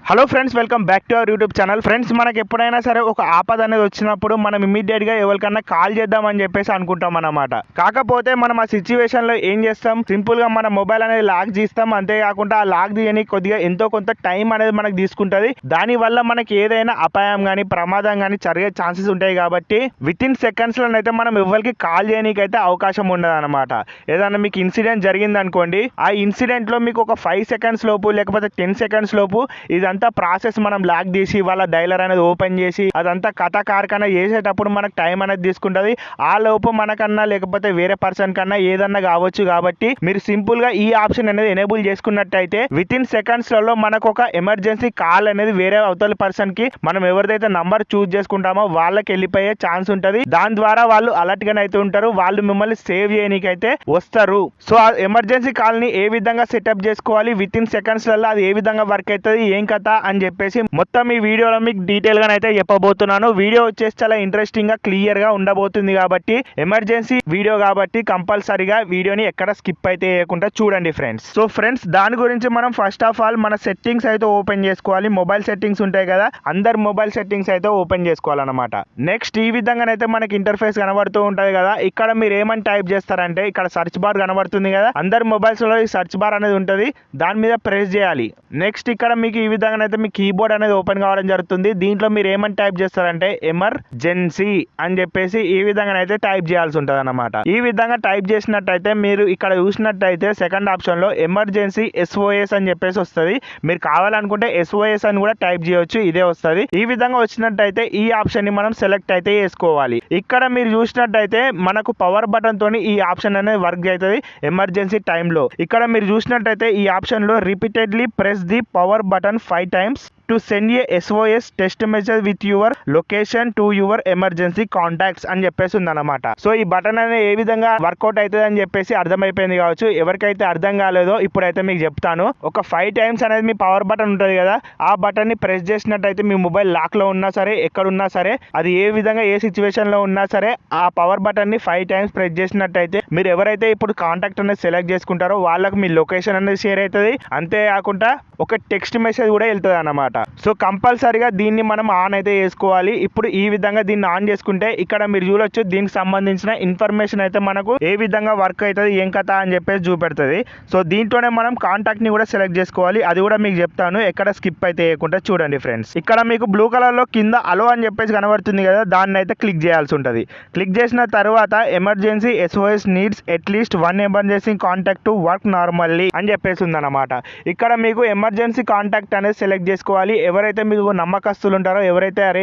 Hello friends, welcome back to our YouTube channel. Friends, మనకి ఎప్పుడైనా సరే ఒక ఆపద అనేది వచ్చినప్పుడు మనం ఇమీడియట్గా ఎవరికన్నా కాల్ చేద్దామని చెప్పేసి అనుకుంటాం అన్నమాట. కాకపోతే మనం ఆ సిచ్యువేషన్లో ఏం చేస్తాం, సింపుల్గా మన మొబైల్ అనేది లాక్ తీస్తాం. అంతేకాకుండా ఆ లాక్ తీయడానికి కొద్దిగా ఎంతో కొంత టైం అనేది మనకు తీసుకుంటుంది. దానివల్ల మనకి ఏదైనా అపాయం కానీ ప్రమాదం కానీ జరిగే ఛాన్సెస్ ఉంటాయి. కాబట్టి విత్ ఇన్ సెకండ్స్లోనైతే మనం ఎవరికి కాల్ చేయడానికి అయితే అవకాశం ఉండదు అనమాట. ఏదైనా మీకు ఇన్సిడెంట్ జరిగింది అనుకోండి, ఆ ఇన్సిడెంట్లో మీకు ఒక 5 సెకండ్స్ లోపు లేకపోతే 10 సెకండ్స్ లోపు ఇదంతా ప్రాసెస్ మనం లాక్ తీసి వాళ్ళ డైలర్ అనేది ఓపెన్ చేసి అదంతా కథ కార్కన్నా చేసేటప్పుడు మనకు టైం అనేది తీసుకుంటుంది. ఆ లోపు మనకన్నా లేకపోతే వేరే పర్సన్ కన్నా ఏదన్నా కావచ్చు. కాబట్టి మీరు సింపుల్ గా ఈ ఆప్షన్ అనేది ఎనేబుల్ చేసుకున్నట్టయితే విత్ ఇన్ సెకండ్స్ లలో మనకు ఒక ఎమర్జెన్సీ కాల్ అనేది వేరే అవతల పర్సన్ కి మనం ఎవరిదైతే నంబర్ చూస్ చేసుకుంటామో వాళ్ళకి వెళ్ళిపోయే ఛాన్స్ ఉంటుంది. దాని ద్వారా వాళ్ళు అలర్ట్ గానే అయితే ఉంటారు, వాళ్ళు మిమ్మల్ని సేవ్ చేయడానికి అయితే వస్తారు. సో ఆ ఎమర్జెన్సీ కాల్ ని ఏ విధంగా సెటప్ చేసుకోవాలి, విత్ ఇన్ సెకండ్స్ లలో అది ఏ విధంగా వర్క్ అవుతుంది, ఏం కథ అని చెప్పేసి మొత్తం ఈ వీడియోలో మీకు డీటెయిల్ గా అయితే చెప్పబోతున్నాను. వీడియో వచ్చేసి చాలా ఇంట్రెస్టింగ్ గా క్లియర్ గా ఉండబోతుంది. కాబట్టి ఎమర్జెన్సీ వీడియో కాబట్టి కంపల్సరీగా వీడియోని ఎక్కడ స్కిప్ అయితే చేయకుండా చూడండి ఫ్రెండ్స్. సో ఫ్రెండ్స్, దాని గురించి మనం ఫస్ట్ ఆఫ్ ఆల్ మన సెట్టింగ్స్ అయితే ఓపెన్ చేసుకోవాలి. మొబైల్ సెట్టింగ్స్ ఉంటాయి కదా, అందరు మొబైల్ సెట్టింగ్స్ అయితే ఓపెన్ చేసుకోవాలన్నమాట. నెక్స్ట్ ఈ విధంగానైతే మనకి ఇంటర్ఫేస్ కనబడుతూ ఉంటది కదా. ఇక్కడ మీరు ఏమని టైప్ చేస్తారంటే ఇక్కడ సర్చ్ బార్ కనబడుతుంది కదా, అందరు మొబైల్స్ లో ఈ సర్చ్ బార్ అనేది ఉంటుంది, దాని మీద ప్రెస్ చేయాలి. నెక్స్ట్ ఇక్కడ మీకు ఈ విధంగా అయితే మీ కీబోర్డ్ అనేది ఓపెన్ కావడం జరుగుతుంది. దీంట్లో మీరు ఏమని టైప్ చేస్తారంటే ఎమర్జెన్సీ అని చెప్పేసి ఈ విధంగా అయితే టైప్ చేయాల్సి ఉంటుంది అన్నమాట. ఈ విధంగా టైప్ చేసినట్టయితే మీరు ఇక్కడ చూసినట్టయితే సెకండ్ ఆప్షన్ లో ఎమర్జెన్సీ SOS అని చెప్పేసి వస్తుంది. మీరు కావాలనుకుంటే SOS అని కూడా టైప్ చేయొచ్చు, ఇదే వస్తుంది. ఈ విధంగా వచ్చినట్టయితే ఈ ఆప్షన్ ని మనం సెలెక్ట్ అయితే చేసుకోవాలి. ఇక్కడ మీరు చూసినట్టయితే మనకు పవర్ బటన్ తోని ఈ ఆప్షన్ అనేది వర్క్ అవుతుంది ఎమర్జెన్సీ టైంలో. ఇక్కడ మీరు చూసినట్టయితే ఈ ఆప్షన్ లో repeatedly press the power button 5 times to send A SOS text message with your location to your emergency contacts అని చెప్పేసి ఉందన్నమాట. సో ఈ బటన్ అనేది ఏ విధంగా వర్కౌట్ అవుతుంది అని చెప్పేసి అర్థమైపోయింది కావచ్చు. ఎవరికైతే అర్థం కాలేదో ఇప్పుడైతే మీకు చెప్తాను. ఒక 5 times అనేది మీ పవర్ బటన్ ఉంటుంది కదా, ఆ బటన్ ని ప్రెస్ చేసినట్టయితే మీ మొబైల్ లాక్ లో ఉన్నా సరే, ఎక్కడున్నా సరే, అది ఏ విధంగా ఏ సిచ్యువేషన్ లో ఉన్నా సరే, ఆ పవర్ బటన్ ని 5 times ప్రెస్ చేసినట్టయితే మీరు ఎవరైతే ఇప్పుడు కాంటాక్ట్ అనేది సెలెక్ట్ చేసుకుంటారో వాళ్ళకి మీ లొకేషన్ అనేది షేర్ అవుతుంది. అంతేకాకుండా ఒక టెక్స్ట్ మెసేజ్ కూడా వెళ్తుంది అన్నమాట. సో కంపల్సరీగా దీన్ని మనం ఆన్ అయితే చేసుకోవాలి. ఇప్పుడు ఈ విధంగా దీన్ని ఆన్ చేసుకుంటే ఇక్కడ మీరు చూడొచ్చు, దీనికి సంబంధించిన ఇన్ఫర్మేషన్ అయితే మనకు ఏ విధంగా వర్క్ అవుతుంది, ఏం కథ అని చెప్పేసి చూపెడుతుంది. సో దీంట్లోనే మనం కాంటాక్ట్ ని కూడా సెలెక్ట్ చేసుకోవాలి, అది కూడా మీకు చెప్తాను, ఎక్కడ స్కిప్ అయితే చేయకుండా చూడండి ఫ్రెండ్స్. ఇక్కడ మీకు బ్లూ కలర్ లో కింద అలో అని చెప్పేసి కనబడుతుంది కదా, దాన్ని అయితే క్లిక్ చేయాల్సి ఉంటుంది. క్లిక్ చేసిన తర్వాత emergency SOS needs at least 1 emergency contact to work normally అని చెప్పేసి ఉందన్నమాట. ఇక్కడ మీకు ఎమర్జెన్సీ కాంటాక్ట్ అనేది సెలెక్ట్ చేసుకోవాలి. ఎవరైతే మీకు నమ్మకస్తులు ఉంటారో, ఎవరైతే అరే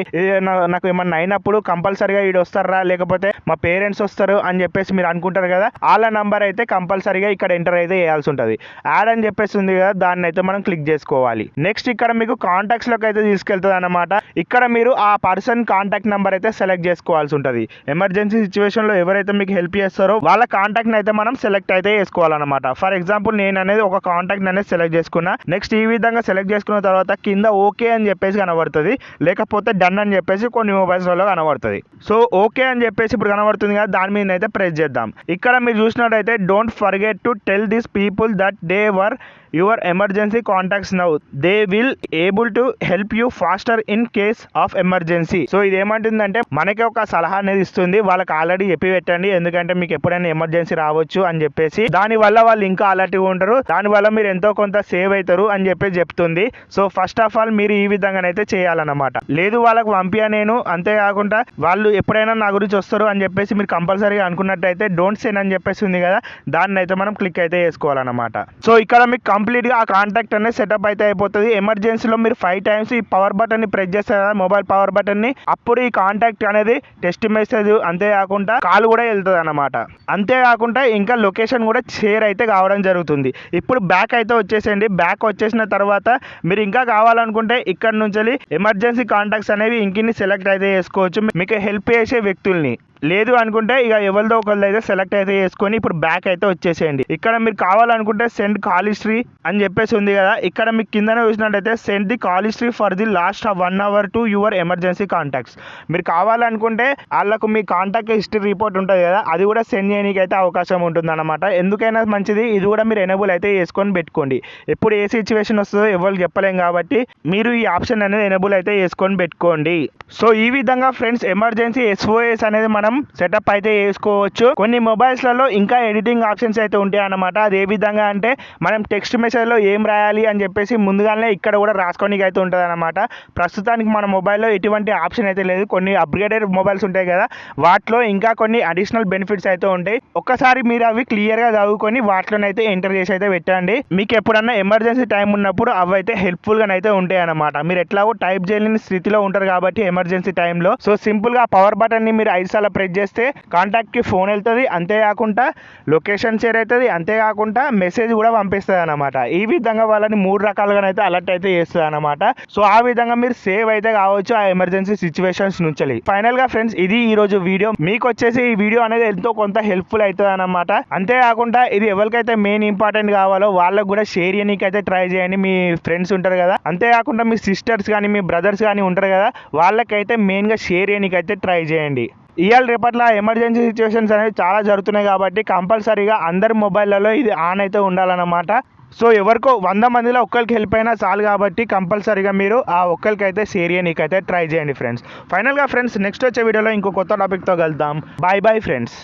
నాకు ఏమన్నా అయినప్పుడు కంపల్సరీగా వీడు వస్తారా లేకపోతే మా పేరెంట్స్ వస్తారు అని చెప్పేసి మీరు అనుకుంటారు కదా, వాళ్ళ నంబర్ అయితే కంపల్సరీగా ఇక్కడ ఎంటర్ అయితే చేయాల్సి ఉంటుంది. యాడ్ అని చెప్పేసి ఉంది కదా, దాన్ని అయితే మనం క్లిక్ చేసుకోవాలి. నెక్స్ట్ ఇక్కడ మీకు కాంటాక్ట్స్ లోకి అయితే తీసుకెళ్తుంది అన్నమాట. ఇక్కడ మీరు ఆ పర్సన్ కాంటాక్ట్ నెంబర్ అయితే సెలెక్ట్ చేసుకోవాల్సి ఉంటుంది. ఎమర్జెన్సీ సిచ్యువేషన్ లో ఎవరైతే మీకు హెల్ప్ చేస్తారో వాళ్ళ కాంటాక్ట్ అయితే మనం సెలెక్ట్ అయితే చేసుకోవాలన్నమాట. ఫర్ ఎగ్జాంపుల్ నేను అనేది ఒక కాంటాక్ట్ అనేది సెలెక్ట్ చేసుకున్నా. నెక్స్ట్ ఈ విధంగా సెలెక్ట్ చేసుకున్న తర్వాత కింద ఓకే అని చెప్పేసి కనబడుతుంది, లేకపోతే డన్ అని చెప్పేసి కొన్ని మొబైల్స్ లో కనబడుతుంది. సో ఓకే అని చెప్పేసి ఇప్పుడు కనబడుతుంది కదా, దాని మీద అయితే ప్రెస్ చేద్దాం. ఇక్కడ మీరు చూసినట్టయితే don't forget to tell this people that they were your emergency contacts now, they will able to help you faster in case of emergency. So ఇది ఏమంటుందంటే మనకి ఒక సలహా అనేది ఇస్తుంది, వాళ్ళకి ఆల్రెడీ చెప్పి పెట్టండి, ఎందుకంటే మీకు ఎప్పుడైనా ఎమర్జెన్సీ రావచ్చు అని చెప్పేసి. దాని వల్ల వాళ్ళు ఇంకా అలర్ట్గా ఉంటారు, దాని వల్ల మీరు ఎంతో కొంత సేవ్ అవుతారు అని చెప్పేసి చెప్తుంది. సో ఫస్ట్ ఆఫ్ ఆల్ మీరు ఈ విధంగానైతే చేయాలన్నమాట. లేదు వాళ్ళకి పంపియా నేను, అంతేకాకుండా వాళ్ళు ఎప్పుడైనా నా గురించి వస్తారు అని చెప్పేసి మీరు కంపల్సరీగా అనుకున్నట్టయితే డోంట్ సెండ్ అని చెప్పేసి ఉంది కదా, దాన్ని అయితే మనం క్లిక్ అయితే చేసుకోవాలన్నమాట. సో ఇక్కడ మీకు కంప్లీట్ గా ఆ కాంటాక్ట్ అనేది సెటప్ అయితే అయిపోతుంది. ఎమర్జెన్సీలో మీరు 5 times ఈ పవర్ బటన్ ని ప్రెస్ చేస్తారు కదా, మొబైల్ పవర్ బటన్ ని, అప్పుడు ఈ కాంటాక్ట్ అనేది టెక్స్ట్ మెసేజ్ అంతేకాకుండా కాల్ కూడా వెళ్తుంది అన్నమాట. అంతేకాకుండా ఇంకా లొకేషన్ కూడా షేర్ అయితే కావడం జరుగుతుంది. ఇప్పుడు బ్యాక్ అయితే వచ్చేసేయండి. బ్యాక్ వచ్చేసిన తర్వాత మీరు ఇంకా కావాలనుకుంటే ఇక్కడ నుంచి ఎమర్జెన్సీ కాంటాక్ట్స్ అనేవి ఇంకిన్ని సెలెక్ట్ అయితే చేసుకోవచ్చు, మీకు హెల్ప్ చేసే వ్యక్తుల్ని. లేదు అనుకుంటే ఇక ఎవరిదో ఒకరిది అయితే సెలెక్ట్ అయితే చేసుకొని ఇప్పుడు బ్యాక్ అయితే వచ్చేసేయండి. ఇక్కడ మీరు కావాలనుకుంటే సెండ్ కాల్ హిస్టరీ అని చెప్పేసి ఉంది కదా, ఇక్కడ మీకు కిందనే చూసినట్టయితే send the call history for the last 1 hour to your emergency contacts. మీరు కావాలనుకుంటే వాళ్ళకు మీ కాంటాక్ట్ హిస్టరీ రిపోర్ట్ ఉంటుంది కదా, అది కూడా సెండ్ చేయడానికి అయితే అవకాశం ఉంటుంది అనమాట. ఎందుకైనా మంచిది, ఇది కూడా మీరు ఎనేబుల్ అయితే చేసుకొని పెట్టుకోండి. ఎప్పుడు ఏ సిచ్యువేషన్ వస్తుందో ఎవరు చెప్పలేం కాబట్టి మీరు ఈ ఆప్షన్ అనేది ఎనేబుల్ అయితే చేసుకొని పెట్టుకోండి. సో ఈ విధంగా ఫ్రెండ్స్ ఎమర్జెన్సీ SOS అనేది మనం సెటప్ అయితే చేసుకోవచ్చు. కొన్ని మొబైల్స్లలో ఇంకా ఎడిటింగ్ ఆప్షన్స్ అయితే ఉంటాయి అన్నమాట. అది ఏ విధంగా అంటే మనం టెక్స్ట్ మెసేజ్లో ఏం రాయాలి అని చెప్పేసి ముందుగానే ఇక్కడ కూడా రాసుకోనికి అయితే ఉంటుంది అనమాట. ప్రస్తుతానికి మన మొబైల్లో ఎటువంటి ఆప్షన్ అయితే లేదు. కొన్ని అప్గ్రేడెడ్ మొబైల్స్ ఉంటాయి కదా, వాటిలో ఇంకా కొన్ని అడిషనల్ బెనిఫిట్స్ అయితే ఉంటాయి. ఒక్కసారి మీరు అవి క్లియర్గా చదువుకొని వాటిలోనైతే ఎంటర్ చేసి అయితే పెట్టండి. మీకు ఎప్పుడన్నా ఎమర్జెన్సీ టైం ఉన్నప్పుడు అవి అయితే హెల్ప్ఫుల్గా అయితే ఉంటాయి అనమాట. మీరు ఎట్లాగో టైప్ చేయలేని స్థితిలో ఉంటారు కాబట్టి ఎమర్జెన్సీ టైంలో సో సింపుల్గా పవర్ బటన్ని మీరు 5 సార్లు ప్రెస్ చేస్తే కాంటాక్ట్కి ఫోన్ వెళ్తుంది, అంతేకాకుండా లొకేషన్ షేర్ అవుతుంది, అంతేకాకుండా మెసేజ్ కూడా పంపిస్తుంది అనమాట. ఈ విధంగా వాళ్ళని 3 రకాలుగానైతే అలర్ట్ అయితే చేస్తుంది అనమాట. సో ఆ విధంగా మీరు సేవ్ అయితే కావచ్చు ఆ ఎమర్జెన్సీ సిచ్యువేషన్స్ నుంచి. ఫైనల్ గా ఫ్రెండ్స్ ఇది ఈ రోజు వీడియో. మీకు వచ్చేసి ఈ వీడియో అనేది ఎంతో కొంత హెల్ప్ఫుల్ అవుతుంది అనమాట. అంతేకాకుండా ఇది ఎవరికైతే మెయిన్ ఇంపార్టెంట్ కావాలో వాళ్ళకు కూడా షేర్ చేయడానికి అయితే ట్రై చేయండి. మీ ఫ్రెండ్స్ ఉంటారు కదా, అంతేకాకుండా మీ సిస్టర్స్ కానీ మీ బ్రదర్స్ కానీ ఉంటారు కదా, వాళ్ళకైతే మెయిన్గా షేర్ చేయడానికి అయితే ట్రై చేయండి. ఇవాళ రేపట్ల ఎమర్జెన్సీ సిచ్యువేషన్స్ అనేవి చాలా జరుగుతున్నాయి కాబట్టి కంపల్సరీగా అందరి మొబైల్లలో ఇది ఆన్ అయితే ఉండాలన్నమాట. సో ఎవరికో 100 మందిలో ఒక్కరికి హెల్ప్ అయినా చాలు కాబట్టి కంపల్సరీగా మీరు ఆ ఒక్కరికి అయితే షేర్ చేయనీకైతే ట్రై చేయండి ఫ్రెండ్స్. ఫైనల్గా ఫ్రెండ్స్ నెక్స్ట్ వచ్చే వీడియోలో ఇంకో కొత్త టాపిక్తో కలుద్దాం. Bye bye friends.